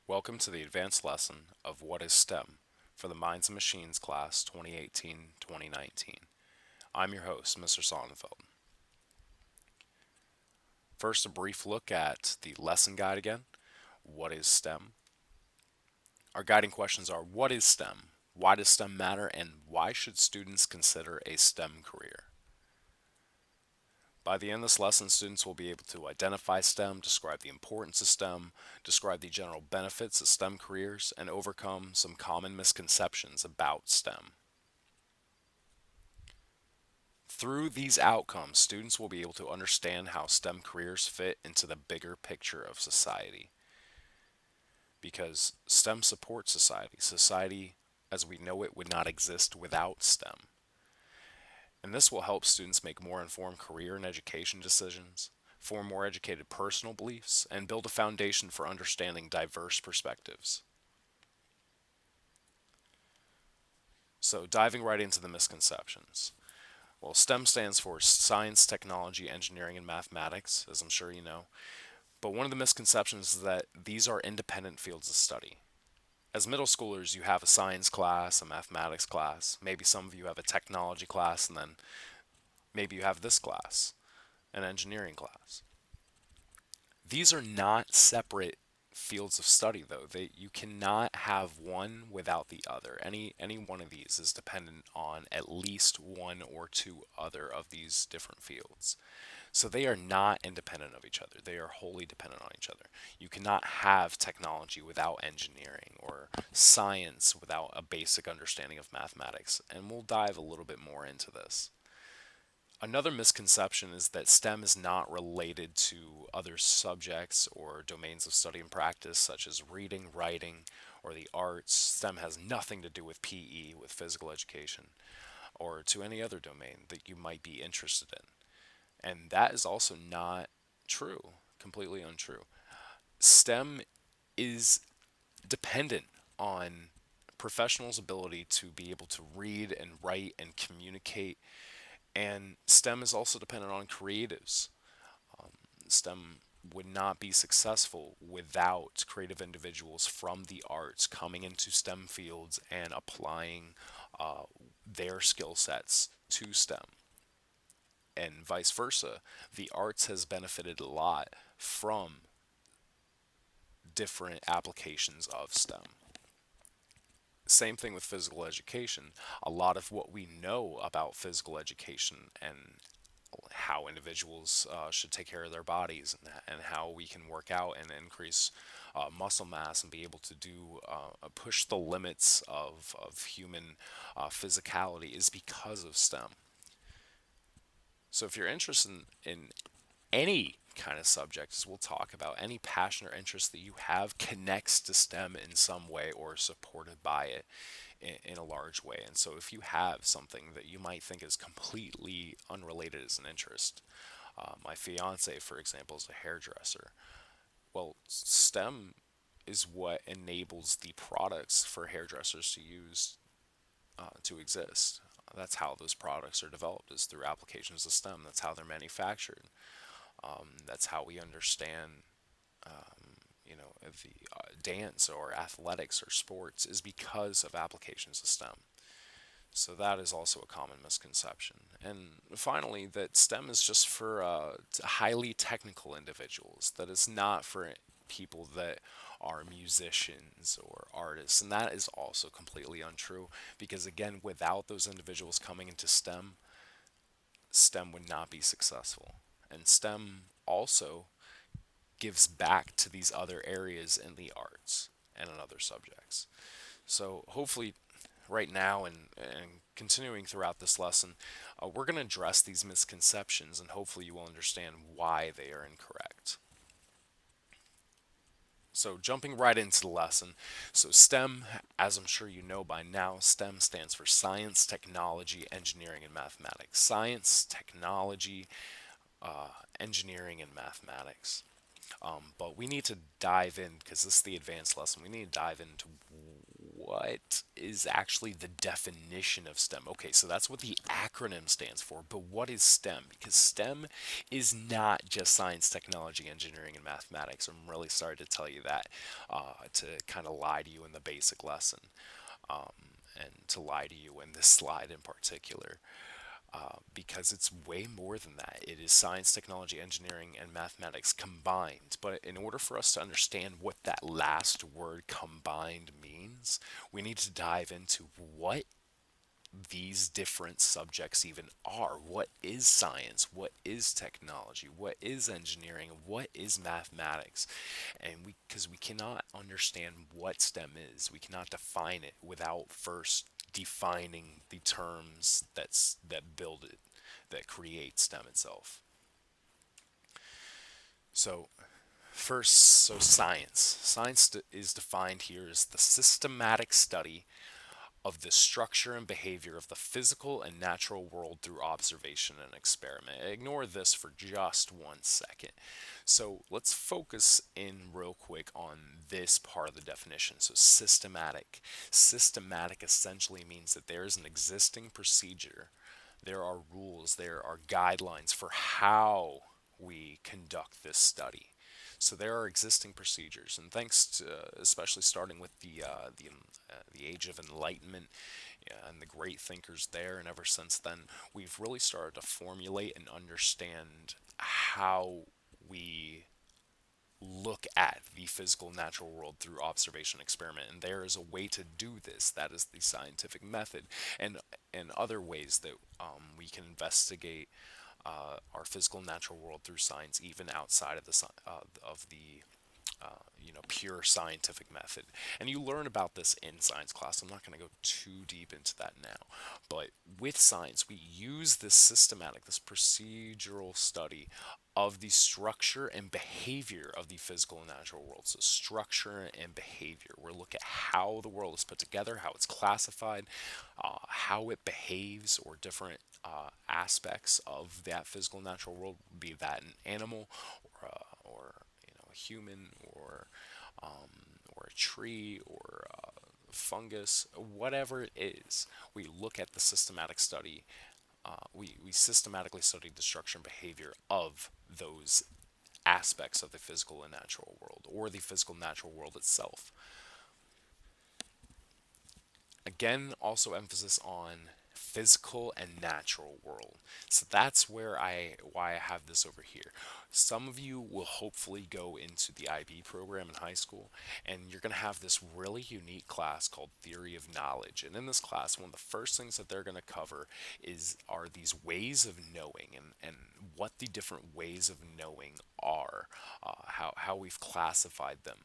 Welcome to the advanced lesson of What is STEM for the Minds and Machines class 2018-2019. I'm your host, Mr. Sonnenfeld. First, a brief look at the lesson guide again. What is STEM? Our guiding questions are: what is STEM? Why does STEM matter? And why should students consider a STEM career? By the end of this lesson, students will be able to identify STEM, describe the importance of STEM, describe the general benefits of STEM careers, and overcome some common misconceptions about STEM. Through these outcomes, students will be able to understand how STEM careers fit into the bigger picture of society. Because STEM supports society. Society, as we know it, would not exist without STEM. And this will help students make more informed career and education decisions, form more educated personal beliefs, and build a foundation for understanding diverse perspectives. So, diving right into the misconceptions. Well, STEM stands for Science, Technology, Engineering, and Mathematics, as I'm sure you know. But one of the misconceptions is that these are independent fields of study. As middle schoolers, you have a science class, a mathematics class, maybe some of you have a technology class, and then maybe you have this class, an engineering class. These are not separate fields of study, though. You cannot have one without the other. Any one of these is dependent on at least one or two other of these different fields. So they are not independent of each other. They are wholly dependent on each other. You cannot have technology without engineering or science without a basic understanding of mathematics. And we'll dive a little bit more into this. Another misconception is that STEM is not related to other subjects or domains of study and practice, such as reading, writing, or the arts. STEM has nothing to do with PE, with physical education, or to any other domain that you might be interested in. And that is also not true, completely untrue. STEM is dependent on professionals' ability to be able to read and write and communicate. And STEM is also dependent on creatives. STEM would not be successful without creative individuals from the arts coming into STEM fields and applying uh, their skill sets to STEM. And vice versa, the arts has benefited a lot from different applications of STEM. Same thing with physical education. A lot of what we know about physical education and how individuals should take care of their bodies and how we can work out and increase muscle mass and be able to do push the limits of human physicality is because of STEM. So if you're interested in any kind of subject, as we'll talk about, any passion or interest that you have connects to STEM in some way or is supported by it in a large way. And so if you have something that you might think is completely unrelated as an interest, my fiance, for example, is a hairdresser. Well, STEM is what enables the products for hairdressers to use to exist. That's how those products are developed, is through applications of STEM. That's how they're manufactured. That's how we understand, the dance or athletics or sports is because of applications of STEM. So that is also a common misconception. And finally, that STEM is just for highly technical individuals, that it's not for people that are musicians or artists. And that is also completely untrue because, again, without those individuals coming into STEM, STEM would not be successful. And STEM also gives back to these other areas in the arts and in other subjects. So hopefully, right now and continuing throughout this lesson, we're going to address these misconceptions and hopefully you will understand why they are incorrect. So, jumping right into the lesson. So, STEM, as I'm sure you know by now, STEM stands for Science, Technology, Engineering, and Mathematics. Science, technology, engineering, and mathematics. But we need to dive in because this is the advanced lesson. We need to dive into what is actually the definition of STEM? Okay, so that's what the acronym stands for, but what is STEM? Because STEM is not just science, technology, engineering, and mathematics. I'm really sorry to tell you that, to kind of lie to you in the basic lesson, and to lie to you in this slide in particular, because it's way more than that. It is science, technology, engineering, and mathematics combined. But in order for us to understand what that last word combined means, we need to dive into what these different subjects even are. What is science? What is technology? What is engineering? What is mathematics? And because we cannot understand what STEM is, we cannot define it without first defining the terms that build it, that create STEM itself. So first, so science. Is defined here as the systematic study of the structure and behavior of the physical and natural world through observation and experiment. Ignore this for just 1 second. So let's focus in real quick on this part of the definition. So systematic. Systematic essentially means that there is an existing procedure. There are rules, there are guidelines for how we conduct this study. So there are existing procedures, and thanks to, especially starting with the Age of Enlightenment, and the great thinkers there, and ever since then, we've really started to formulate and understand how we look at the physical natural world through observation experiment, and there is a way to do this. That is the scientific method, and other ways that we can investigate our physical natural world through science, even outside of the pure scientific method. And you learn about this in science class. I'm not going to go too deep into that now. But with science, we use this procedural study of the structure and behavior of the physical and natural world. So, structure and behavior. We're looking at how the world is put together, how it's classified, how it behaves, or different aspects of that physical and natural world, be that an animal or a human, or a tree, or a fungus, whatever it is. We look at the systematic study. We systematically study the structure and behavior of those aspects of the physical and natural world, or the physical natural world itself. Again, also emphasis on physical and natural world. So that's why I have this over here. Some of you will hopefully go into the IB program in high school, and you're going to have this really unique class called Theory of Knowledge. And in this class, one of the first things that they're going to cover are these ways of knowing, and what the different ways of knowing are, how we've classified them.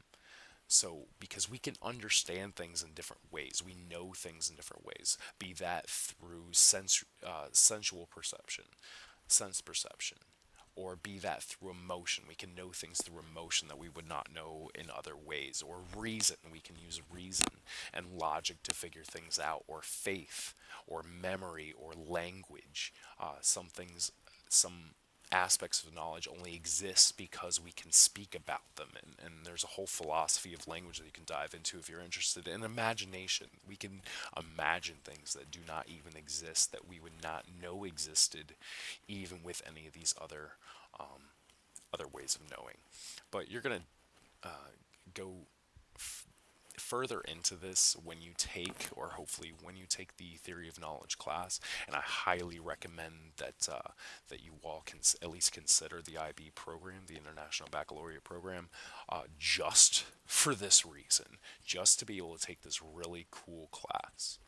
So, because we can understand things in different ways, we know things in different ways, be that through sensual perception, sense perception, or be that through emotion. We can know things through emotion that we would not know in other ways, or reason. We can use reason and logic to figure things out, or faith, or memory, or language. Some aspects of knowledge only exist because we can speak about them, and there's a whole philosophy of language that you can dive into if you're interested in imagination. We can imagine things that do not even exist, that we would not know existed, even with any of these other ways of knowing. But you're going to go further into this when you take, or hopefully when you take, the Theory of Knowledge class, and I highly recommend that you all can at least consider the IB program, the International Baccalaureate program, just for this reason, just to be able to take this really cool class.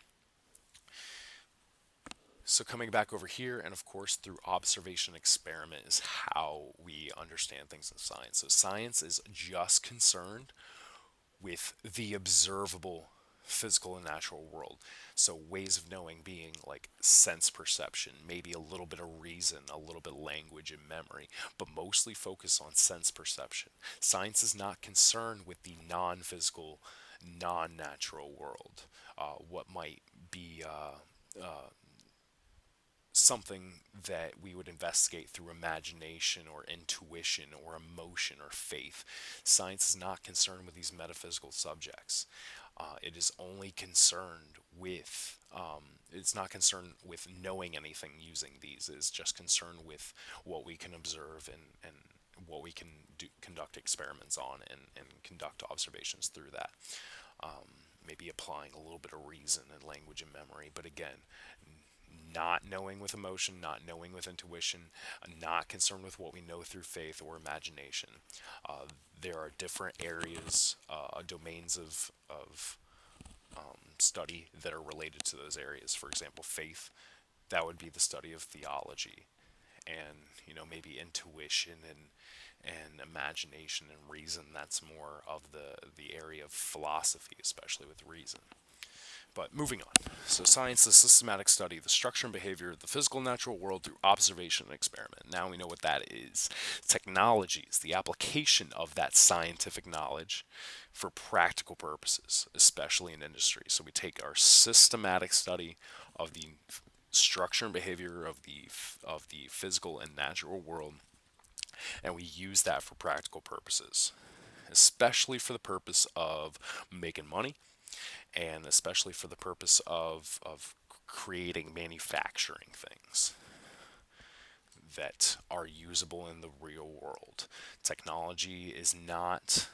So coming back over here, and of course through observation experiment, is how we understand things in science. So science is just concerned with the observable physical and natural world. So ways of knowing being like sense perception, maybe a little bit of reason, a little bit of language and memory, but mostly focus on sense perception. Science is not concerned with the non-physical, non-natural world. What might be something that we would investigate through imagination or intuition or emotion or faith. Science is not concerned with these metaphysical subjects. It is only concerned with, it's not concerned with knowing anything using these. It is just concerned with what we can observe and what we can do, conduct experiments on and conduct observations through that. Maybe applying a little bit of reason and language and memory, but again, not knowing with emotion, not knowing with intuition, not concerned with what we know through faith or imagination. Uh, there are different areas, domains of study that are related to those areas. For example, faith, that would be the study of theology, and maybe intuition and imagination and reason. That's more of the area of philosophy, especially with reason. But moving on. So science is systematic study of the structure and behavior of the physical natural world through observation and experiment. Now we know what that is. Technology is the application of that scientific knowledge for practical purposes, especially in industry. So we take our systematic study of the structure and behavior of the physical and natural world, and we use that for practical purposes, especially for the purpose of making money, and especially for the purpose of creating manufacturing things that are usable in the real world. Technology is not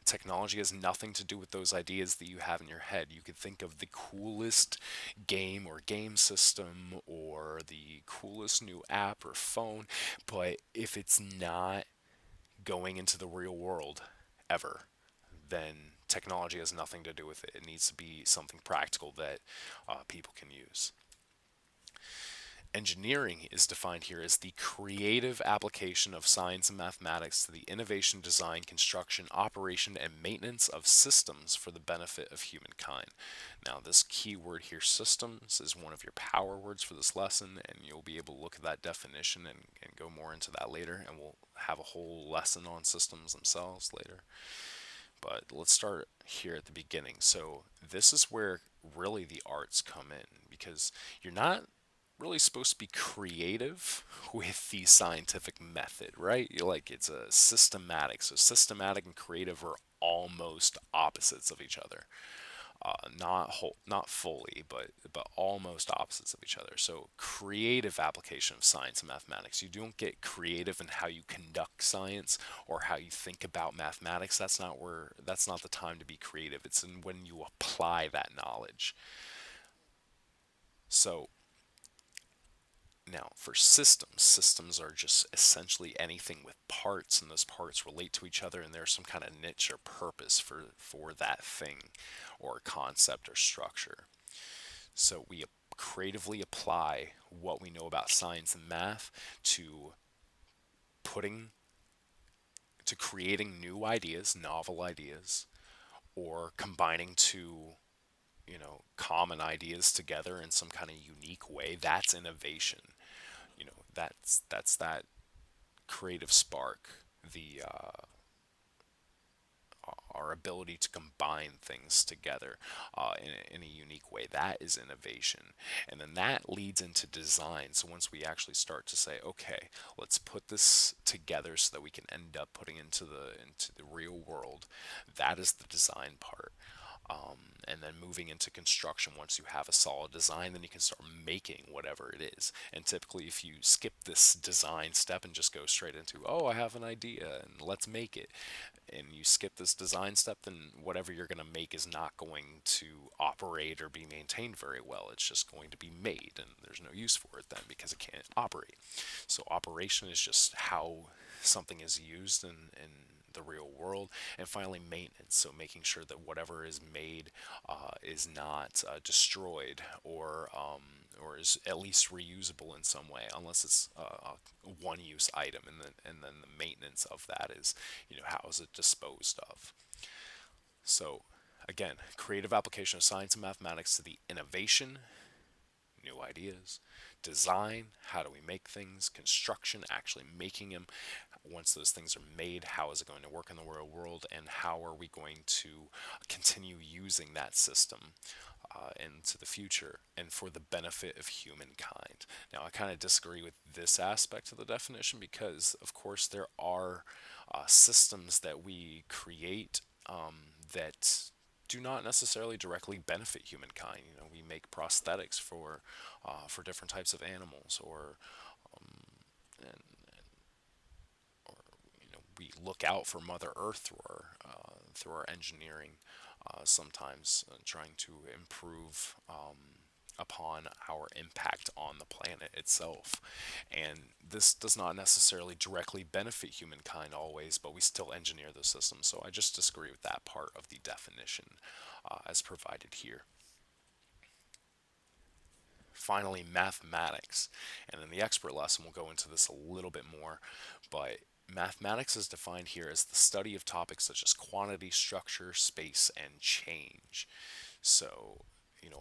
Technology has nothing to do with those ideas that you have in your head. You could think of the coolest game or game system or the coolest new app or phone, but if it's not going into the real world ever, then technology has nothing to do with it. It needs to be something practical that people can use. Engineering is defined here as the creative application of science and mathematics to the innovation, design, construction, operation, and maintenance of systems for the benefit of humankind. Now, this key word here, systems, is one of your power words for this lesson, and you'll be able to look at that definition and go more into that later, and we'll have a whole lesson on systems themselves later. But let's start here at the beginning. So, this is where really the arts come in, because you're not really supposed to be creative with the scientific method, right? You're like, it's a systematic. So systematic and creative are almost opposites of each other. Not fully, but almost opposites of each other. So creative application of science and mathematics. You don't get creative in how you conduct science or how you think about mathematics. That's not the time to be creative. It's in when you apply that knowledge. So now, for systems, systems are just essentially anything with parts, and those parts relate to each other, and there's some kind of niche or purpose for that thing or concept or structure. So we creatively apply what we know about science and math to putting to creating new ideas, novel ideas, or combining two common ideas together in some kind of unique way. That's innovation. That's that creative spark, the our ability to combine things together in a unique way. That is innovation. And then that leads into design. So once we actually start to say, okay, let's put this together so that we can end up putting into the real world, that is the design part. And then moving into construction, once you have a solid design, then you can start making whatever it is. And typically, if you skip this design step and just go straight into, oh, I have an idea and let's make it, and you skip this design step, then whatever you're going to make is not going to operate or be maintained very well. It's just going to be made, and there's no use for it then because it can't operate. So operation is just how something is used in the real world. And finally, maintenance, so making sure that whatever is made is not destroyed or is at least reusable in some way, unless it's a one-use item, and then the maintenance of that is, how is it disposed of. So again, creative application of science and mathematics to the innovation, new ideas. Design, how do we make things? Construction, actually making them. Once those things are made, how is it going to work in the real world? And how are we going to continue using that system into the future and for the benefit of humankind? Now, I kind of disagree with this aspect of the definition because, of course, there are systems that we create that do not necessarily directly benefit humankind. You know, we make prosthetics for different types of animals, and, we look out for Mother Earth through our engineering, sometimes trying to improve upon our impact on the planet itself. And this does not necessarily directly benefit humankind always, but we still engineer those systems. So I just disagree with that part of the definition as provided here. Finally, mathematics. And in the expert lesson, we'll go into this a little bit more, but mathematics is defined here as the study of topics such as quantity, structure, space, and change. So,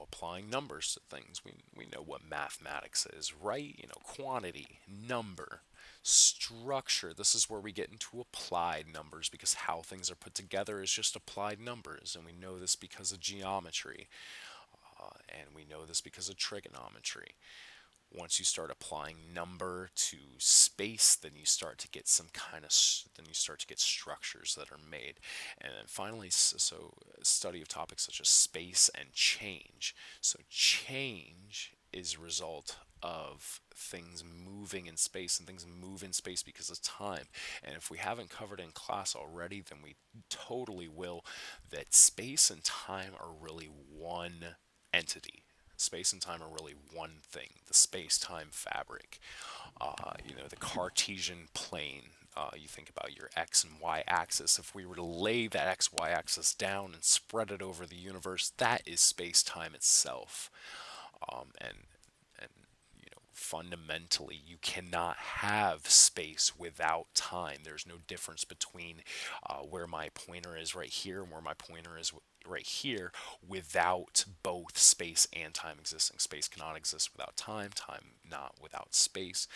applying numbers to things, we know what mathematics is, right? Quantity, number, structure. This is where we get into applied numbers because how things are put together is just applied numbers. And we know this because of geometry. And we know this because of trigonometry. Once you start applying number to space, then you start to get then you start to get structures that are made. And then finally, so study of topics such as space and change. So change is a result of things moving in space, and things move in space because of time. And if we haven't covered in class already, then we totally will, that space and time are really one entity. Space and time are really one thing, the space-time fabric. The Cartesian plane. You think about your x and y axis. If we were to lay that x y axis down and spread it over the universe, that is space-time itself. And fundamentally, you cannot have space without time. There's no difference between where my pointer is right here and where my pointer is right here without both space and time existing. Space cannot exist without time, time not without space.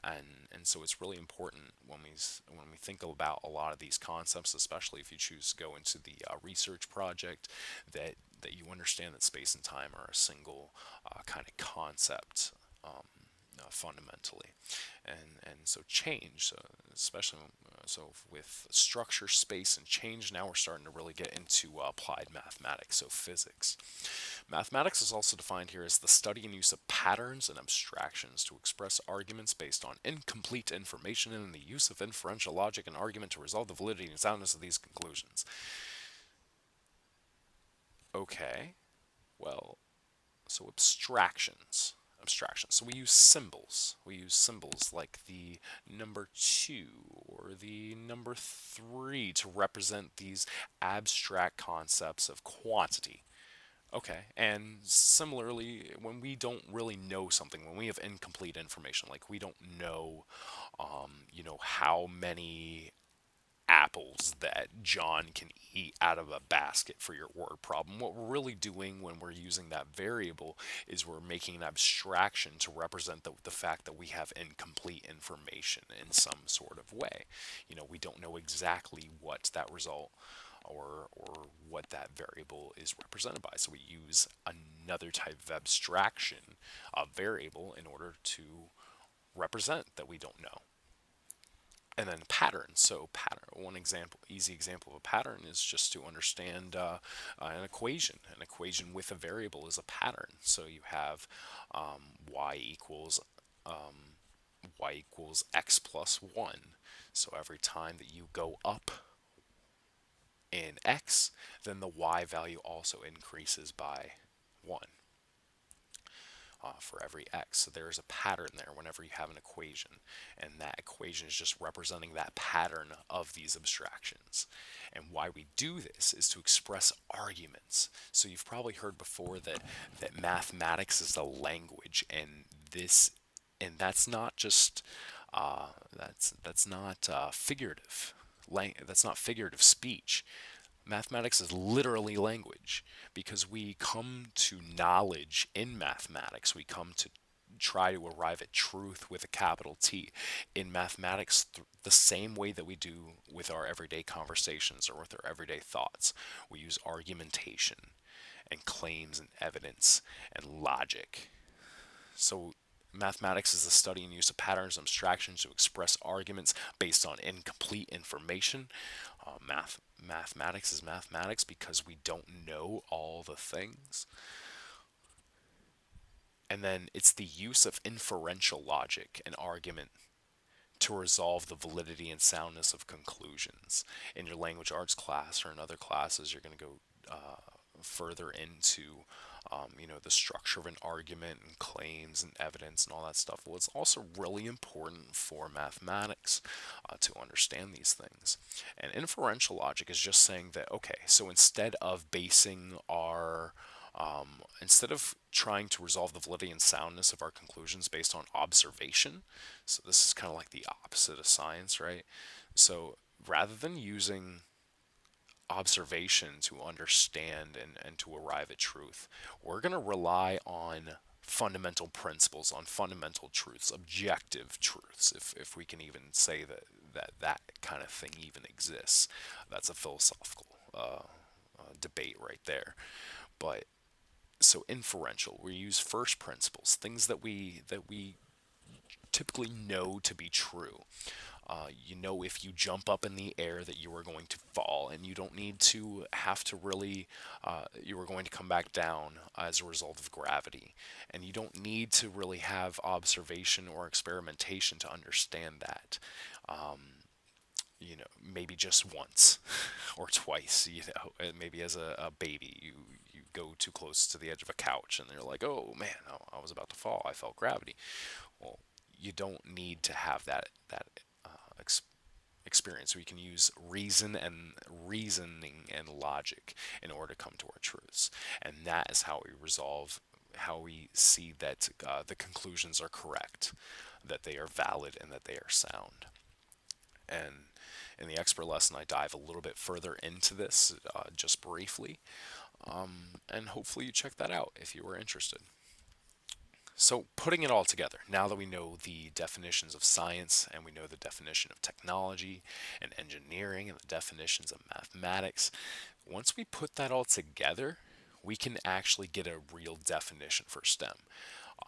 And so it's really important when we think about a lot of these concepts, especially if you choose to go into the research project, that you understand that space and time are a single kind of concept. Fundamentally, and so change, so especially so with structure, space, and change, now we're starting to really get into applied mathematics, so physics. Mathematics is also defined here as the study and use of patterns and abstractions to express arguments based on incomplete information and the use of inferential logic and argument to resolve the validity and soundness of these conclusions. Okay, well, so abstractions. So we use symbols. We use symbols like the number 2 or the number 3 to represent these abstract concepts of quantity. Okay, and similarly, when we don't really know something, when we have incomplete information, like we don't know, how many apples that John can eat out of a basket for your word problem. What we're really doing when we're using that variable is we're making an abstraction to represent the fact that we have incomplete information in some sort of way. We don't know exactly what that result or what that variable is represented by. So we use another type of abstraction, a variable, in order to represent that we don't know. And then patterns. So pattern. One example, easy example of a pattern is just to understand an equation. An equation with a variable is a pattern. So you have y equals x plus 1. So every time that you go up in x, then the y value also increases by 1. For every x. So there is a pattern there whenever you have an equation, and that equation is just representing that pattern of these abstractions. And why we do this is to express arguments. So you've probably heard before that mathematics is a language, and that's not just that's not figurative. That's not figurative speech. Mathematics is literally language because we come to knowledge in mathematics. We come to try to arrive at truth with a capital T in mathematics the same way that we do with our everyday conversations or with our everyday thoughts. We use argumentation and claims and evidence and logic. So mathematics is the study and use of patterns and abstractions to express arguments based on incomplete information. Mathematics is mathematics because we don't know all the things. And then it's the use of inferential logic and argument to resolve the validity and soundness of conclusions. In your language arts class or in other classes, you're going to go further into the structure of an argument and claims and evidence and all that stuff. Well, it's also really important for mathematics to understand these things. And inferential logic is just saying that, okay, so instead of trying to resolve the validity and soundness of our conclusions based on observation, so this is kind of like the opposite of science, right? So rather than using observation to understand and to arrive at truth, we're going to rely on fundamental principles, on fundamental truths, objective truths, if we can even say that kind of thing even exists. That's a philosophical debate right there. But so inferential, we use first principles, things that we typically know to be true. If you jump up in the air that you are going to fall, and you don't need to have to really, you are going to come back down as a result of gravity. And you don't need to really have observation or experimentation to understand that. Maybe just once or twice, and maybe as a baby, you go too close to the edge of a couch and you're like, oh man, I was about to fall. I felt gravity. Well, you don't need to have that experience. We can use reasoning and logic in order to come to our truths, and that is how we see that the conclusions are correct, that they are valid, and that they are sound. And in the expert lesson, I dive a little bit further into this just briefly, and hopefully you check that out if you are interested. So, putting it all together, now that we know the definitions of science and we know the definition of technology and engineering and the definitions of mathematics, once we put that all together, we can actually get a real definition for STEM.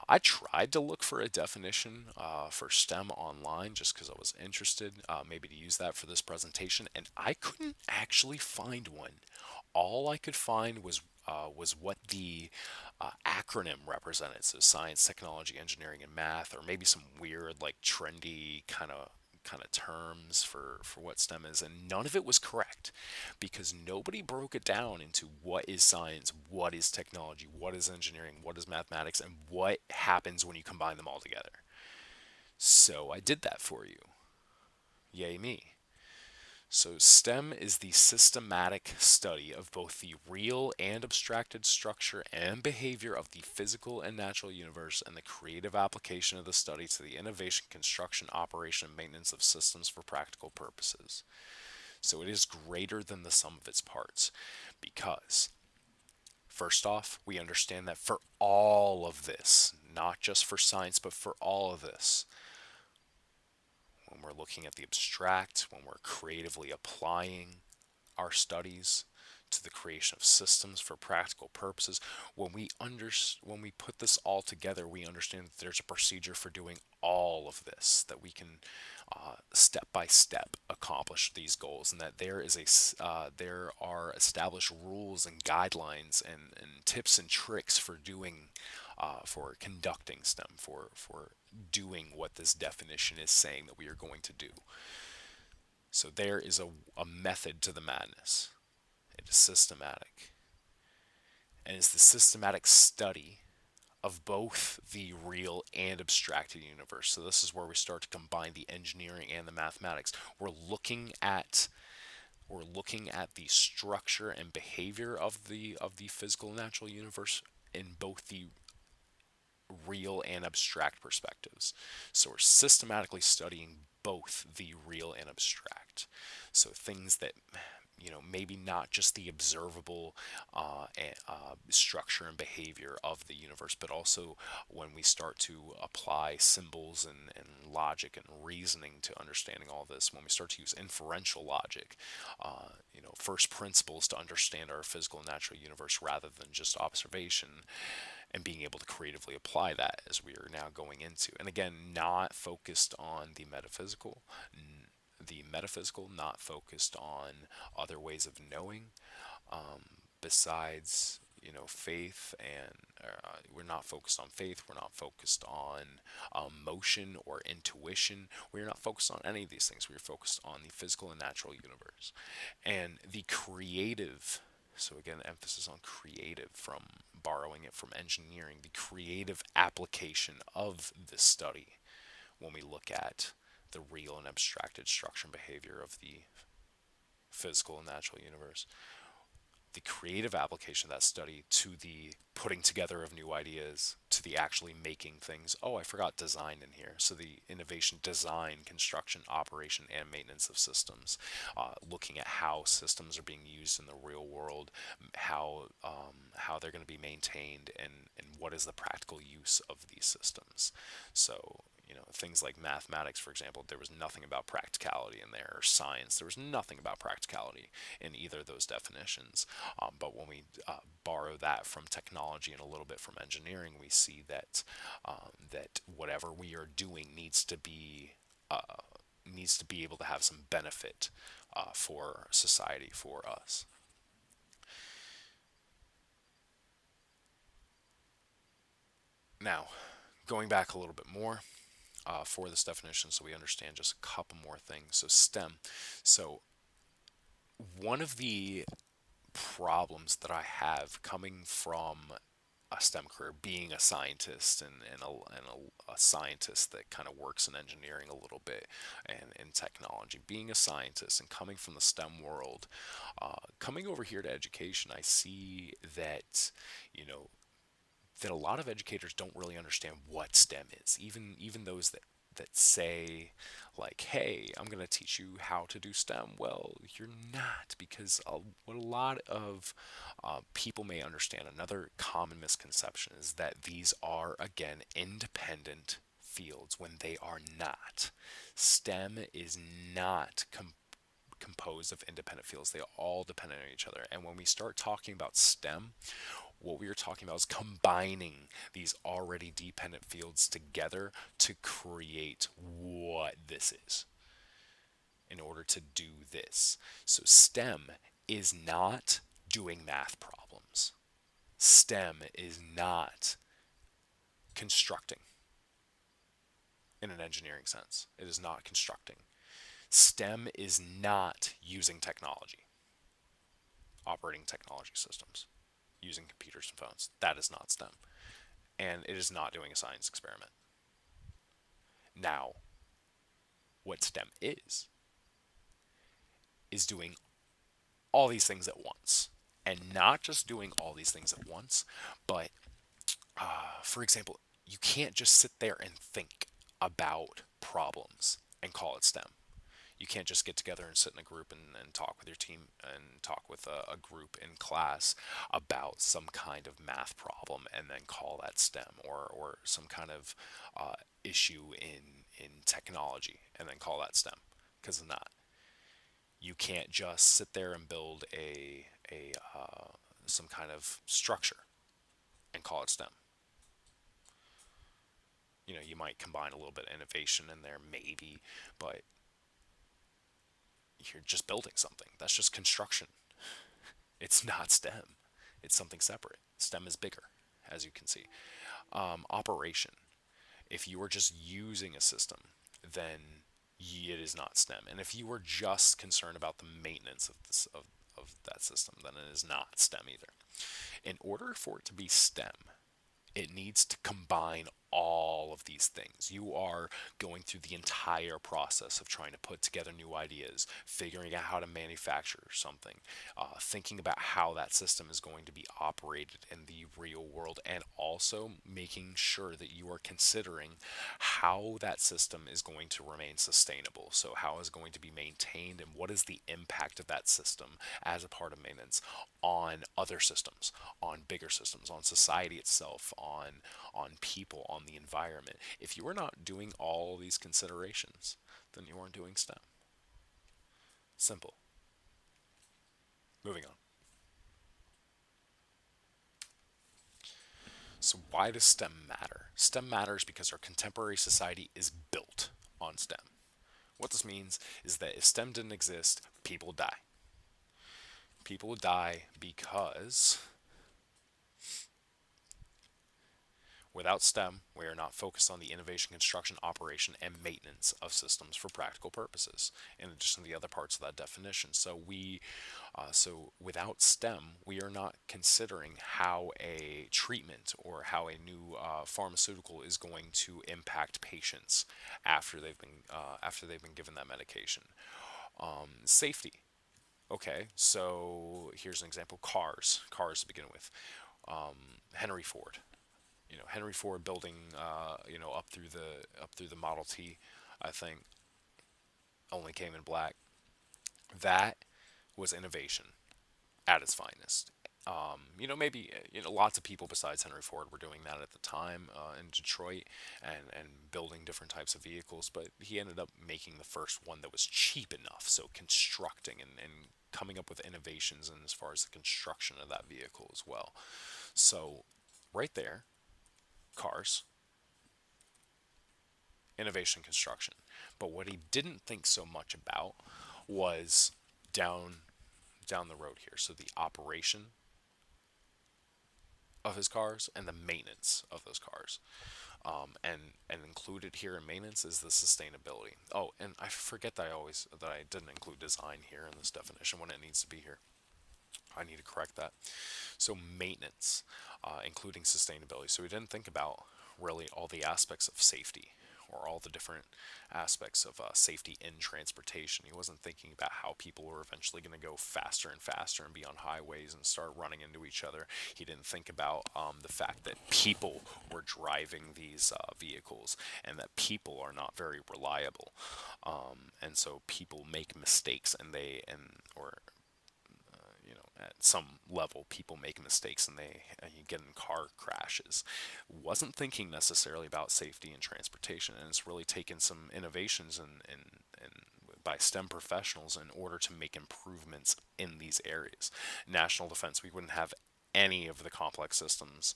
I tried to look for a definition for STEM online just because I was interested, maybe to use that for this presentation, and I couldn't actually find one. All I could find was what the acronym represented, so science, technology, engineering, and math, or maybe some weird, like trendy kind of terms for what STEM is, and none of it was correct because nobody broke it down into what is science, what is technology, what is engineering, what is mathematics, and what happens when you combine them all together. So I did that for you. Yay me. So, STEM is the systematic study of both the real and abstracted structure and behavior of the physical and natural universe and the creative application of the study to the innovation, construction, operation, and maintenance of systems for practical purposes. So, it is greater than the sum of its parts because, first off, we understand that for all of this, not just for science, but for all of this, when we're looking at the abstract, when we're creatively applying our studies to the creation of systems for practical purposes, when we put this all together, we understand that there's a procedure for doing all of this, that we can step by step accomplish these goals, and that there are established rules and guidelines and tips and tricks for doing for conducting STEM, for doing what this definition is saying that we are going to do. So there is a method to the madness. It is systematic. And it's the systematic study of both the real and abstracted universe. So this is where we start to combine the engineering and the mathematics. We're looking at the structure and behavior of the physical and natural universe in both the real and abstract perspectives. So we're systematically studying both the real and abstract. So things that maybe not just the observable structure and behavior of the universe, but also when we start to apply symbols and logic and reasoning to understanding all this, when we start to use inferential logic, first principles to understand our physical and natural universe rather than just observation, and being able to creatively apply that as we are now going into. And again, not focused on the metaphysical, not focused on other ways of knowing, besides faith, and we're not focused on faith, we're not focused on motion or intuition, we're not focused on any of these things. We're focused on the physical and natural universe and the creative. So again, emphasis on creative, from borrowing it from engineering, the creative application of this study when we look at the real and abstracted structure and behavior of the physical and natural universe, the creative application of that study to the putting together of new ideas, to the actually making things. Oh, I forgot design in here. So the innovation, design, construction, operation, and maintenance of systems, looking at how systems are being used in the real world, how they're going to be maintained, and what is the practical use of these systems. So things like mathematics, for example, there was nothing about practicality in there, or science, there was nothing about practicality in either of those definitions. But when we borrow that from technology and a little bit from engineering, we see that whatever we are doing needs to be able to have some benefit for society, for us. Now, going back a little bit more, for this definition, so we understand just a couple more things. So STEM. So one of the problems that I have coming from a STEM career, being a scientist, and a scientist that kind of works in engineering a little bit and in technology, being a scientist and coming from the STEM world, coming over here to education, I see you know, that a lot of educators don't really understand what STEM is. Even those that say, like, hey, I'm going to teach you how to do STEM. Well, you're not, because what a lot of people may understand, another common misconception, is that these are, again, independent fields when they are not. STEM is not composed of independent fields. They all depend on each other. And when we start talking about STEM, what we are talking about is combining these already dependent fields together to create what this is in order to do this. So STEM is not doing math problems. STEM is not constructing in an engineering sense. It is not constructing. STEM is not using technology, operating technology systems, using computers and phones. That is not STEM. And it is not doing a science experiment. Now, what STEM is doing all these things at once. And not just doing all these things at once, but, for example, you can't just sit there and think about problems and call it STEM. You can't just get together and sit in a group and talk with your team and talk with a group in class about some kind of math problem and then call that STEM, or some kind of issue in technology and then call that STEM, because it's not. You can't just sit there and build a some kind of structure and call it STEM. You might combine a little bit of innovation in there, maybe, but you're just building something. That's just construction. It's not STEM. It's something separate. STEM is bigger, as you can see. Operation. If you are just using a system, then it is not STEM. And if you are just concerned about the maintenance of that system, then it is not STEM either. In order for it to be STEM, it needs to combine all of these things. You are going through the entire process of trying to put together new ideas, figuring out how to manufacture something, thinking about how that system is going to be operated in the real world, and also making sure that you are considering how that system is going to remain sustainable. So, how is it going to be maintained, and what is the impact of that system as a part of maintenance on other systems, on bigger systems, on society itself, on people, on the environment. If you are not doing all these considerations, then you aren't doing STEM. Simple. Moving on. So why does STEM matter? STEM matters because our contemporary society is built on STEM. What this means is that if STEM didn't exist, people would die. People would die because without STEM, we are not focused on the innovation, construction, operation, and maintenance of systems for practical purposes, in addition to the other parts of that definition. So without STEM, we are not considering how a treatment or how a new pharmaceutical is going to impact patients after they've been given that medication. Safety. Okay, so here's an example: cars to begin with. Henry Ford. Henry Ford building up through the Model T, I think, only came in black. That was innovation at its finest. Maybe lots of people besides Henry Ford were doing that at the time in Detroit, and building different types of vehicles, but he ended up making the first one that was cheap enough. So constructing and coming up with innovations in as far as the construction of that vehicle as well. So right there, cars, innovation, construction. But what he didn't think so much about was down down the road here. So the operation of his cars and the maintenance of those cars. And included here in maintenance is the sustainability. Oh, and I forget that I didn't include design here in this definition when it needs to be here. I need to correct that. So maintenance, including sustainability. So we didn't think about really all the aspects of safety, or all the different aspects of safety in transportation. He wasn't thinking about how people were eventually going to go faster and faster and be on highways and start running into each other. He didn't think about the fact that people were driving these vehicles, and that people are not very reliable. And so people make mistakes, or at some level, people make mistakes, and you get in car crashes. Wasn't thinking necessarily about safety in transportation, and it's really taken some innovations and by STEM professionals in order to make improvements in these areas. National defense, we wouldn't have any of the complex systems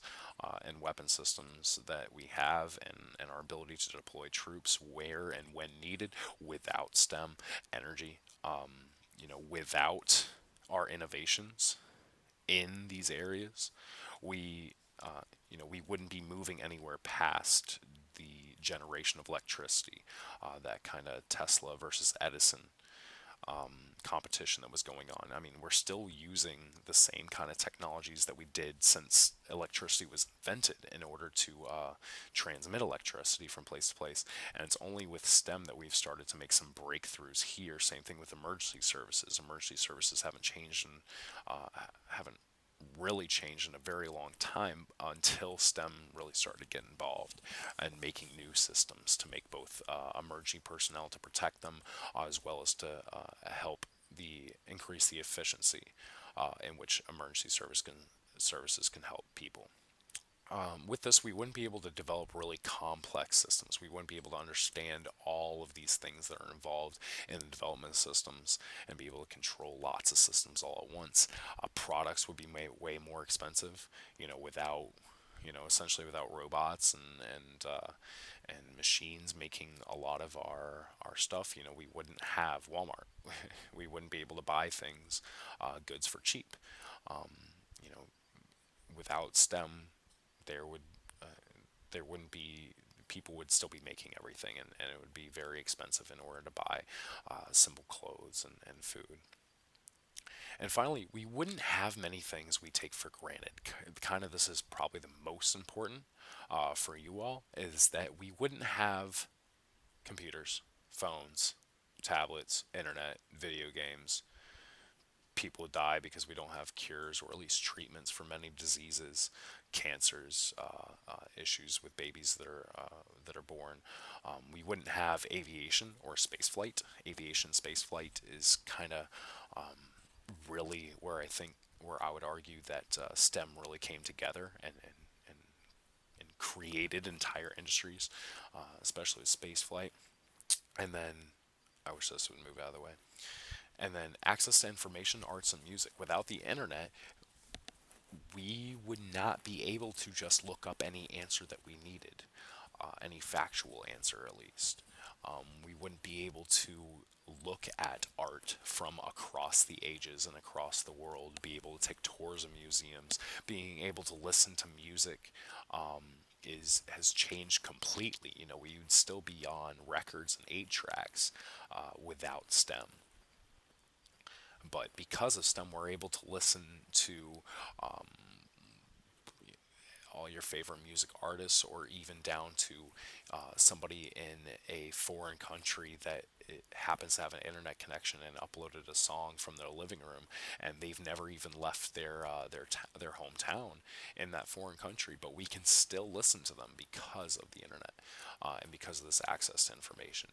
and weapon systems that we have, and our ability to deploy troops where and when needed without STEM. Energy, without our innovations in these areas, we we wouldn't be moving anywhere past the generation of electricity, that kind of Tesla versus Edison competition that was going on. I mean, we're still using the same kind of technologies that we did since electricity was invented in order to transmit electricity from place to place. And it's only with STEM that we've started to make some breakthroughs here. Same thing with emergency services. Emergency services haven't really changed in a very long time until STEM really started to get involved and making new systems to make both emergency personnel to protect them, as well as to help the increase the efficiency in which services can help people. With this, we wouldn't be able to develop really complex systems. We wouldn't be able to understand all of these things that are involved in the development of systems and be able to control lots of systems all at once. Products would be way more expensive, essentially without robots and machines making a lot of our stuff. We wouldn't have Walmart. We wouldn't be able to buy goods for cheap. Um, you know, Without STEM, there would uh, there wouldn't be people would still be making everything, and it would be very expensive in order to buy simple clothes and food. And finally, we wouldn't have many things we take for granted. Kind of this is probably the most important for you all, is that we wouldn't have computers, phones, tablets, internet, video games. People die because we don't have cures or at least treatments for many diseases, cancers, issues with babies that are born. We wouldn't have aviation or space flight. Aviation, space flight is kind of really where I think where I would argue that STEM really came together and created entire industries, especially with space flight. And then I wish this would move out of the way. And then access to information, arts, and music. Without the internet, we would not be able to just look up any answer that we needed, any factual answer at least. We wouldn't be able to look at art from across the ages and across the world, be able to take tours of museums, being able to listen to music. Is has changed completely. You know, we would still be on records and 8 tracks without STEM. But because of STEM, we're able to listen to all your favorite music artists, or even down to somebody in a foreign country that it happens to have an internet connection and uploaded a song from their living room, and they've never even left their hometown in that foreign country, but we can still listen to them because of the internet and because of this access to information.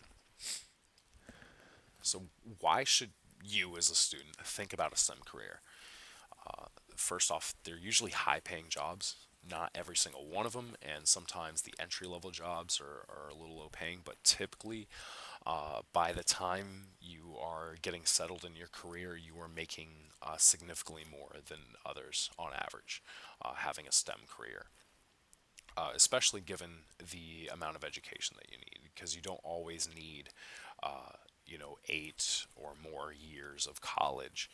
So why should you as a student think about a STEM career? First off, they're usually high paying jobs. Not every single one of them, and sometimes the entry level jobs are a little low paying, but typically, by the time you are getting settled in your career, you are making significantly more than others on average having a STEM career. Especially given the amount of education that you need, because you don't always need, 8 or more years of college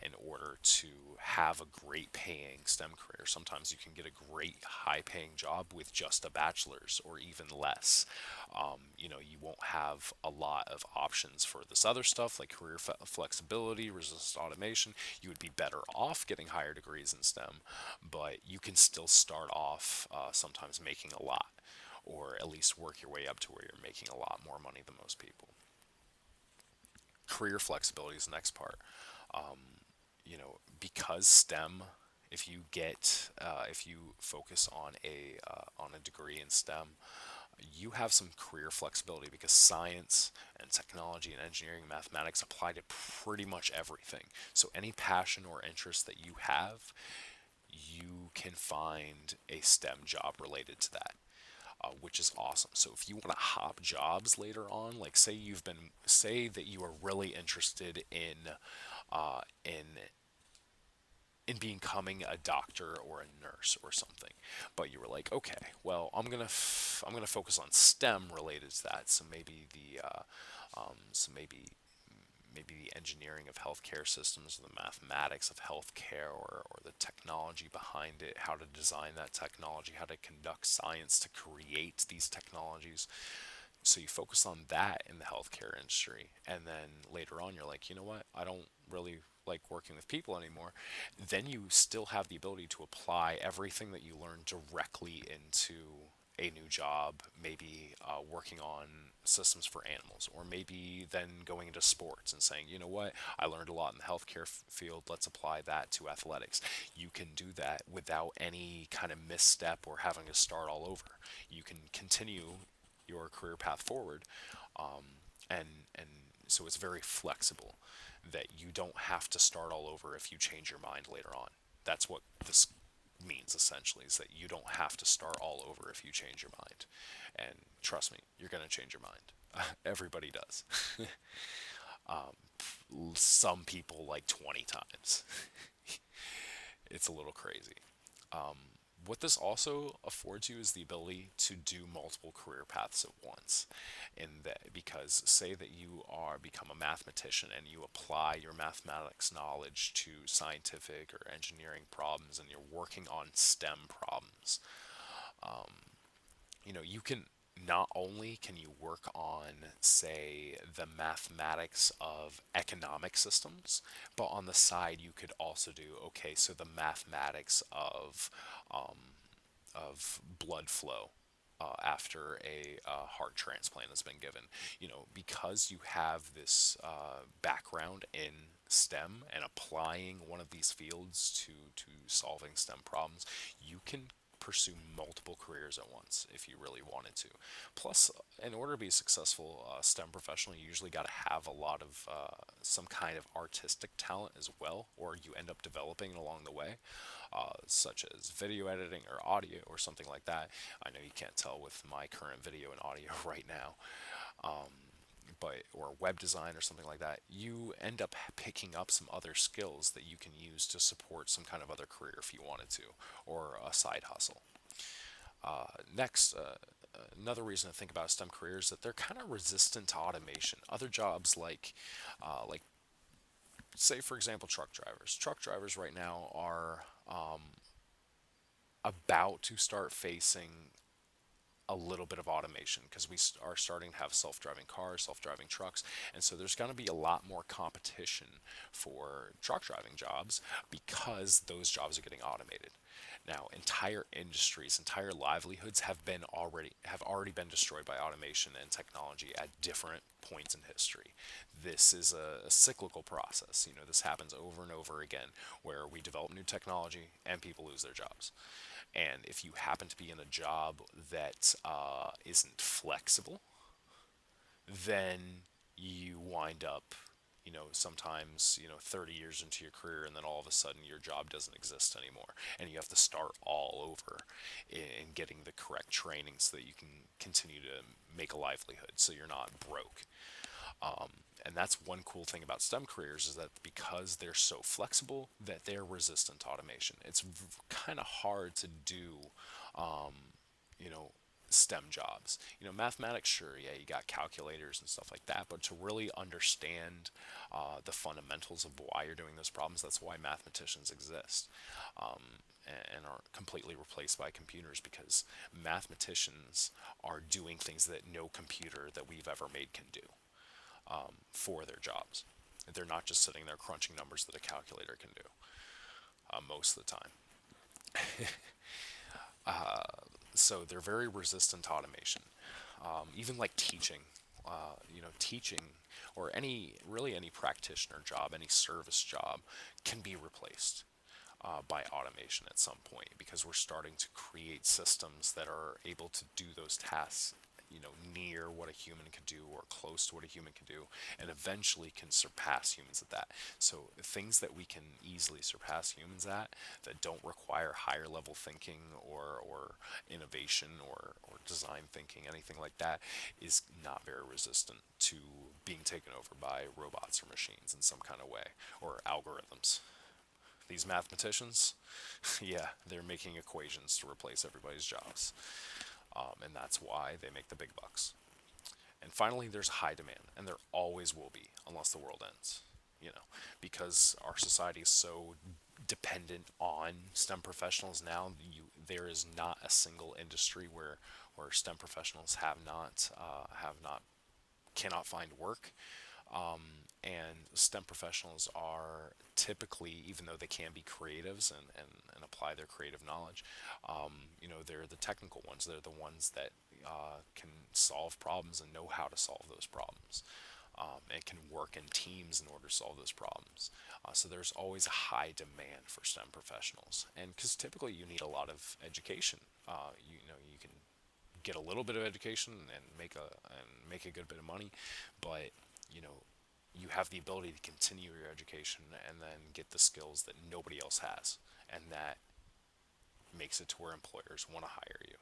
in order to have a great paying STEM career. Sometimes you can get a great high paying job with just a bachelor's or even less. You won't have a lot of options for this other stuff like career flexibility, resist automation. You would be better off getting higher degrees in STEM, but you can still start off sometimes making a lot, or at least work your way up to where you're making a lot more money than most people. Career flexibility is the next part. Because STEM, if you focus on a degree in STEM, you have some career flexibility because science and technology and engineering and mathematics apply to pretty much everything. So any passion or interest that you have, you can find a STEM job related to that, which is awesome. So if you want to hop jobs later on, like say that you are really interested in becoming a doctor or a nurse or something, but you were like, okay, well, I'm gonna focus on STEM related to that. So maybe maybe the engineering of healthcare systems, or the mathematics of healthcare, or the technology behind it, how to design that technology, how to conduct science to create these technologies. So you focus on that in the healthcare industry, and then later on you're like, you know what, I don't really like working with people anymore. Then you still have the ability to apply everything that you learned directly into a new job, maybe working on systems for animals, or maybe then going into sports and saying, you know what, I learned a lot in the healthcare field, let's apply that to athletics. You can do that without any kind of misstep or having to start all over. You can continue your career path forward, and so it's very flexible, that you don't have to start all over if you change your mind later on. That's what this means essentially, is that you don't have to start all over if you change your mind. And trust me, you're going to change your mind. Everybody does. Some people like 20 times. It's a little crazy. What this also affords you is the ability to do multiple career paths at once. In that, because say that you are become a mathematician and you apply your mathematics knowledge to scientific or engineering problems, and you're working on STEM problems, you can not only can you work on, say, the mathematics of economic systems, but on the side you could also do, okay, so the mathematics of blood flow after a heart transplant has been given. Because you have this background in STEM and applying one of these fields to solving STEM problems, you can pursue multiple careers at once if you really wanted to. Plus, in order to be a successful STEM professional, you usually got to have a lot of some kind of artistic talent as well, or you end up developing it along the way, such as video editing or audio or something like that. I know you can't tell with my current video and audio right now, but or web design or something like that. You end up picking up some other skills that you can use to support some kind of other career if you wanted to, or a side hustle. Next, another reason to think about STEM careers is that they're kind of resistant to automation. Other jobs like say for example truck drivers. Truck drivers right now are about to start facing a little bit of automation because we are starting to have self-driving cars, self-driving trucks, and so there's going to be a lot more competition for truck driving jobs because those jobs are getting automated. Now, entire industries, entire livelihoods have already been destroyed by automation and technology at different points in history. This is a cyclical process. This happens over and over again where we develop new technology and people lose their jobs. And if you happen to be in a job that isn't flexible, then you wind up, sometimes, 30 years into your career, and then all of a sudden your job doesn't exist anymore. And you have to start all over in getting the correct training so that you can continue to make a livelihood so you're not broke. And that's one cool thing about STEM careers is that because they're so flexible, that they're resistant to automation. It's kind of hard to do, you know, STEM jobs. Mathematics, sure, yeah, you got calculators and stuff like that, but to really understand the fundamentals of why you're doing those problems, that's why mathematicians exist, and are completely replaced by computers because mathematicians are doing things that no computer that we've ever made can do for their jobs. They're not just sitting there crunching numbers that a calculator can do most of the time. So they're very resistant to automation. Even like teaching, teaching or any practitioner job, any service job can be replaced by automation at some point because we're starting to create systems that are able to do those tasks, near what a human could do or close to what a human can do, and eventually can surpass humans at that. So things that we can easily surpass humans at that don't require higher level thinking or innovation or design thinking, anything like that, is not very resistant to being taken over by robots or machines in some kind of way, or algorithms. These mathematicians, yeah, they're making equations to replace everybody's jobs. And that's why they make the big bucks. And finally, there's high demand, and there always will be, unless the world ends. Because our society is so dependent on STEM professionals now, there is not a single industry where STEM professionals cannot find work. And STEM professionals are typically, even though they can be creatives and apply their creative knowledge, they're the technical ones. They're the ones that can solve problems and know how to solve those problems, and can work in teams in order to solve those problems. So there's always a high demand for STEM professionals, and because typically you need a lot of education. You can get a little bit of education and make a good bit of money, but you know you have the ability to continue your education and then get the skills that nobody else has, and that makes it to where employers want to hire you.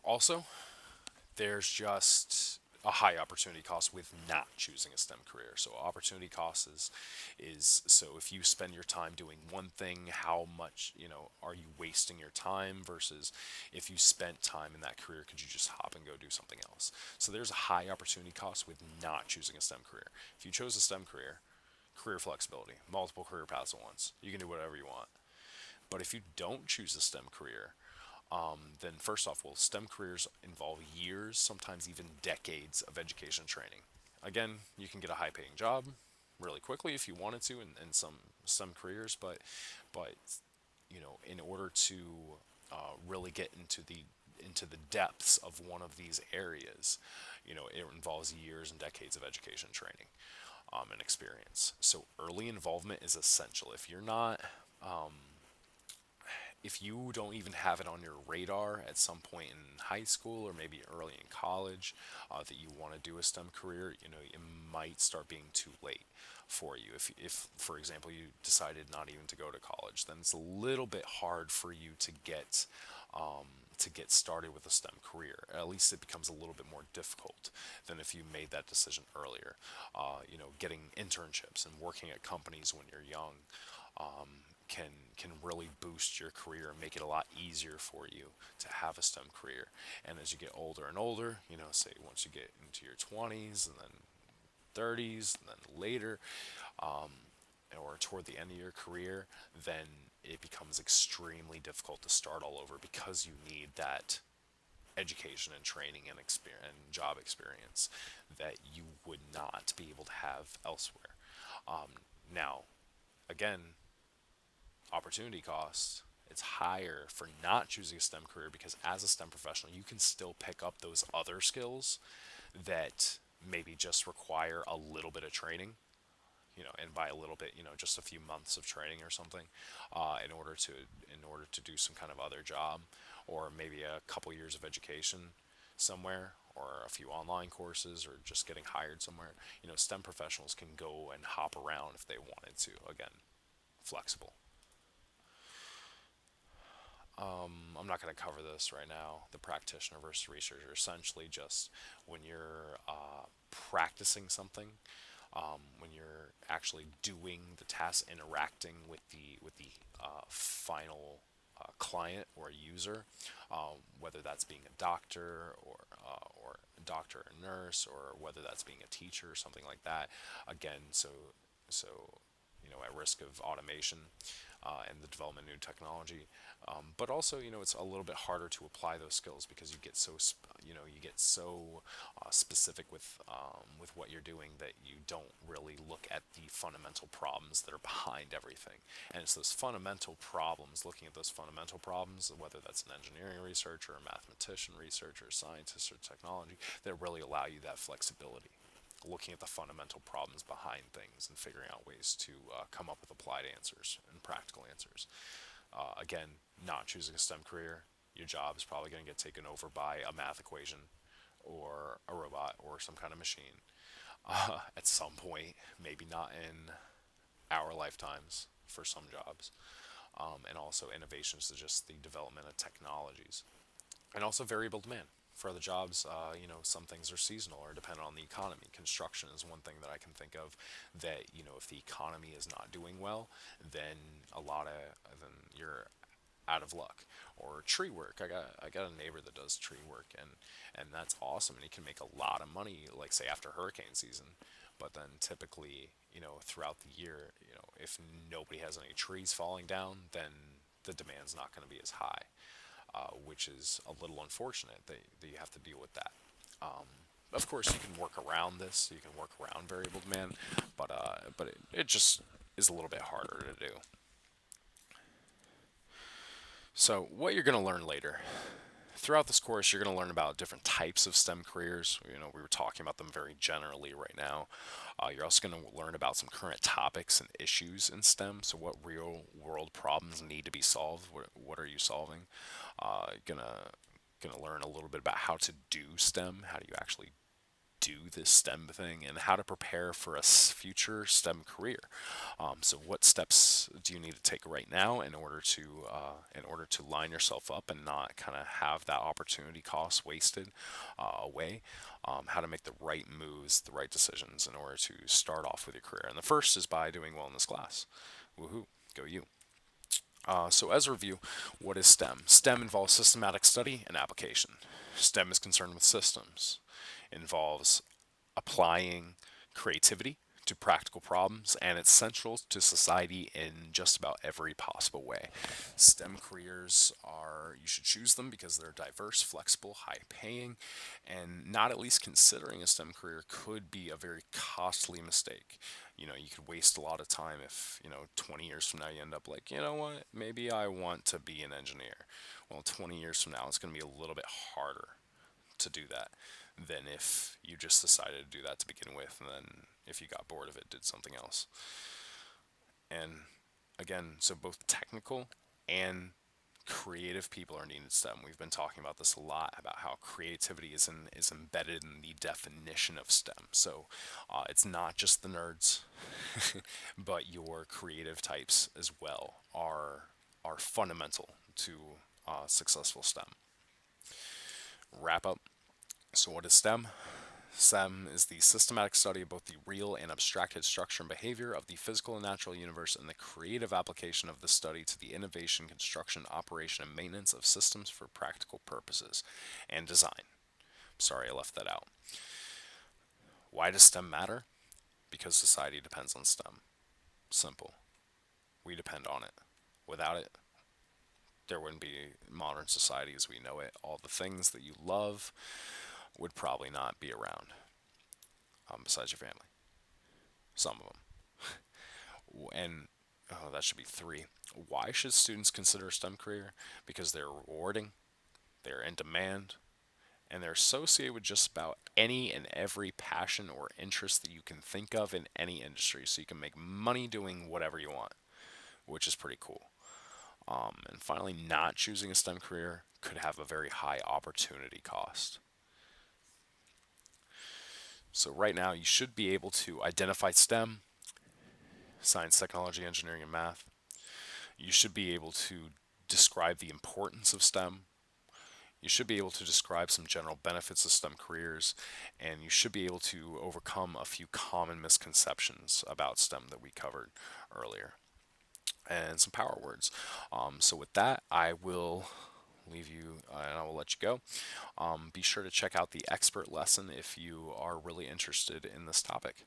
Also, there's just a high opportunity cost with not choosing a STEM career. So opportunity cost is so if you spend your time doing one thing, how much, are you wasting your time versus if you spent time in that career, could you just hop and go do something else? So there's a high opportunity cost with not choosing a STEM career. If you chose a STEM career, career flexibility, multiple career paths at once. You can do whatever you want. But if you don't choose a STEM career, Then first off, well, STEM careers involve years, sometimes even decades of education training. Again, you can get a high-paying job really quickly if you wanted to in some careers, but in order to really get into the depths of one of these areas, it involves years and decades of education training and experience. So early involvement is essential. If you don't even have it on your radar at some point in high school or maybe early in college that you want to do a STEM career, it might start being too late for you. If, for example, you decided not even to go to college, then it's a little bit hard for you to get started with a STEM career. At least it becomes a little bit more difficult than if you made that decision earlier. Getting internships and working at companies when you're young can really boost your career and make it a lot easier for you to have a STEM career. And as you get older and older, say once you get into your 20s and then 30s and then later, or toward the end of your career, then it becomes extremely difficult to start all over because you need that education and training and experience and job experience that you would not be able to have elsewhere. Now, again, opportunity cost, it's higher for not choosing a STEM career because as a STEM professional, you can still pick up those other skills that maybe just require a little bit of training, and by a little bit, just a few months of training or something, in order to do some kind of other job, or maybe a couple years of education somewhere, or a few online courses, or just getting hired somewhere. STEM professionals can go and hop around if they wanted to. Again, flexible. I'm not going to cover this right now. The practitioner versus researcher, essentially just when you're practicing something, when you're actually doing the task, interacting with the final client or user, whether that's being a doctor or a doctor or nurse, or whether that's being a teacher or something like that. Again, so at risk of automation and the development of new technology. But also, it's a little bit harder to apply those skills because you get so specific with what you're doing that you don't really look at the fundamental problems that are behind everything. And it's those fundamental problems, looking at those fundamental problems, whether that's an engineering researcher, a mathematician researcher, a scientist, or technology, that really allow you that flexibility, looking at the fundamental problems behind things and figuring out ways to come up with applied answers and practical answers. Again, not choosing a STEM career, your job is probably going to get taken over by a math equation or a robot or some kind of machine at some point, maybe not in our lifetimes for some jobs. And also innovations to just the development of technologies, and also variable demand. For other jobs, some things are seasonal or dependent on the economy. Construction is one thing that I can think of that, if the economy is not doing well, then then you're out of luck. Or tree work. I got a neighbor that does tree work, and that's awesome, and he can make a lot of money, like say after hurricane season. But then typically, throughout the year, if nobody has any trees falling down, then the demand's not going to be as high, which is a little unfortunate that you have to deal with that. Of course, you can work around this. You can work around variable demand, but it just is a little bit harder to do. So, what you're going to learn later. Throughout this course, you're going to learn about different types of STEM careers. We were talking about them very generally right now. You're also going to learn about some current topics and issues in STEM. So, what real world problems need to be solved? What are you solving? Gonna learn a little bit about how to do STEM. How do you actually do this STEM thing, and how to prepare for a future STEM career. So, what steps do you need to take right now in order to line yourself up and not kind of have that opportunity cost wasted away? How to make the right moves, the right decisions in order to start off with your career. And the first is by doing well in this class. Woohoo! Go you. So, as a review, what is STEM? STEM involves systematic study and application. STEM is concerned with systems. It involves applying creativity to to practical problems, and it's central to society in just about every possible way. STEM careers are, you should choose them because they're diverse, flexible, high paying, and not at least considering a STEM career could be a very costly mistake. You could waste a lot of time if, 20 years from now you end up like, you know what, maybe I want to be an engineer. Well, 20 years from now, it's going to be a little bit harder to do that than if you just decided to do that to begin with, and then if you got bored of it, did something else. And again, so both technical and creative people are needed in STEM. We've been talking about this a lot about how creativity is embedded in the definition of STEM. So it's not just the nerds, but your creative types as well are fundamental to successful STEM. Wrap up. So what is STEM? STEM is the systematic study of both the real and abstracted structure and behavior of the physical and natural universe and the creative application of the study to the innovation, construction, operation, and maintenance of systems for practical purposes and design. Sorry, I left that out. Why does STEM matter? Because society depends on STEM. Simple. We depend on it. Without it, there wouldn't be modern society as we know it. All the things that you love would probably not be around, besides your family. Some of them. And that should be three. Why should students consider a STEM career? Because they're rewarding, they're in demand, and they're associated with just about any and every passion or interest that you can think of in any industry. So you can make money doing whatever you want, which is pretty cool. And finally, not choosing a STEM career could have a very high opportunity cost. So right now, you should be able to identify STEM, science, technology, engineering, and math. You should be able to describe the importance of STEM. You should be able to describe some general benefits of STEM careers, and you should be able to overcome a few common misconceptions about STEM that we covered earlier, and some power words. So with that, I will leave you and I will let you go. Be sure to check out the expert lesson if you are really interested in this topic.